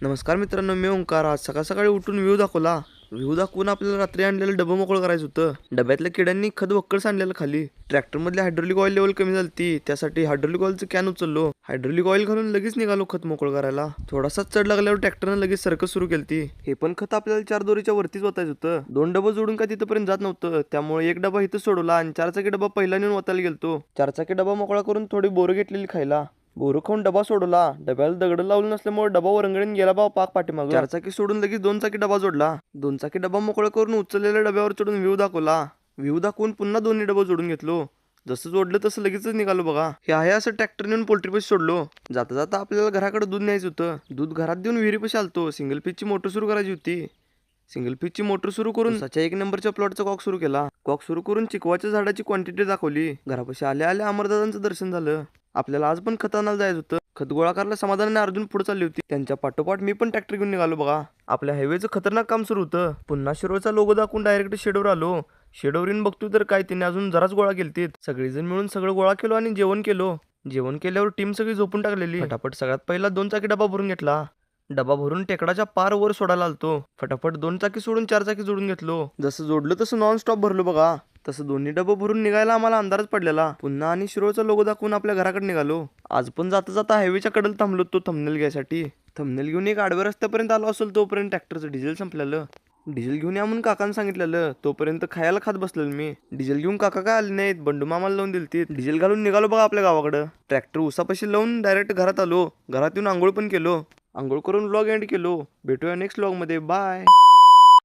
नमस्कार मित्रांनो, मी ओंकार. आज सकाळ सकाळी उठून व्ह्यू दाखवला. व्ह्यू दाखवून आपल्याला रात्री आणलेलं डबं मोकळं करायचं होतं. डब्यातल्या किड्यांनी खत वक्कळ सांडलेलं खाली. ट्रॅक्टरमधली हायड्रोलिक ऑइल लेवल कमी झाली, त्यासाठी हायड्रोलिक ऑइलचं कॅन उचललो. हायड्रोलिक ऑइल घालून लगेच निघालो खत मोकळं करायला. थोडासा चढ लागल्यावर ट्रॅक्टरनं लगेच सर्कस सुरू केली. हे पण खत आपल्याला 4 दोरीच्या वरतीच ओतायचं होतं. 2 डबं जोडून काय तिथपर्यंत जात नव्हतं, त्यामुळे एक डबा इथं सोडला आणि 4 चाकी डबा पहिला नेऊन ओतायला गेलतो. 4 चाकी डबा मोकळा करून थोडी बोरं घेतलेली खायला. बोरं खाऊन डबा सोडला. डब्याला दगड लावलं नसल्यामुळे डबा वरंगडीन गेला बा पाक पाठीमाग. 4 चाकी सोडून लगेच 2 चाकी डबा जोडला. 2 चाकी डबा मोकळा करून उचललेल्या डब्यावर चढून व्ह्यू दाखवला. व्ह्यू दाखवून पुन्हा दोन्ही डबा जोडून घेतलो. जसं जोडलं तसं लगेचच निघालो बघा. हे आहे असं ट्रॅक्टर नेऊन पोल्ट्रीपाशी सोडलो. जाता जाता आपल्याला घराकडे दूध न्यायचं होतं. दूध घरात देऊन विहिरीपाशी आलतो. सिंगल पीचची मोटर सुरू करायची होती. सिंगल पीचची मोटर सुरू करून उसाच्या 1 नंबरच्या प्लॉटचा कॉक सुरू केला. कॉक सुरू करून चिकवाच्या झाडाची क्वांटिटी दाखवली. घरापाशी आल्या आल्या अमरदादांचं दर्शन झालं. आपल्याला आज पण खत आणायला जायचं होतं. खत गोळा करायला समाधानाने अर्जुन पुढे चालली होती. त्यांच्या पाठोपाठ मी पण ट्रॅक्टर घेऊन निघालो बघा. आपल्या हायवेचं खतरनाक काम सुरू होतं. पुन्हा शिरोळचा लोगो दाखवून डायरेक्ट शेडवर आलो. शेडवर येऊन बघतो तर काय तिने अजून जराच गोळा केलतीत. सगळेजण मिळून सगळं गोळा केलो आणि जेवण केलो. जेवण केल्यावर टीम सगळी झोपून टाकलेली. फटाफट सगळ्यात पहिला 2 चाकी डबा भरून घेतला. डबा भरून टेकडाच्या पार वर सोडायला आलतो. फटाफट 2 चाकी सोडून 4 चाकी जोडून घेतलो. जसं जोडलं तसं नॉन स्टॉप भरलो बघा. तसं दोन्ही डबं भरून निघायला आम्हाला अंधारच पडलेला. पुन्हा आणि शिरोळचा लोगो दाखवून आपल्या घराकडे निघालो. आज पण जाता जाता हायवेच्या कडेला थांबलो तो थंबनेल घ्यायसाठी. थंबनेल घेऊन एक आडव्या रस्त्यापर्यंत आलो असेल तोपर्यंत ट्रॅक्टरचं डिझेल संपलेलं. डिझेल घेऊन या म्हणून काकांनी सांगितलेलं. तोपर्यंत खायला खात बसलेलो मी. डिझेल घेऊन काका काय आले नाहीत. बंडू मामाला लावून दिलती. डिझेल घालून निघालो बघा आपल्या गावाकडं. ट्रॅक्टर उसापाशी लावून डायरेक्ट घरात आलो. घरात येऊन आंघोळ पण केलो. आंघोळ करून व्लॉग एंड केलो. भेटूया नेक्स्ट व्लॉग मध्ये. बाय.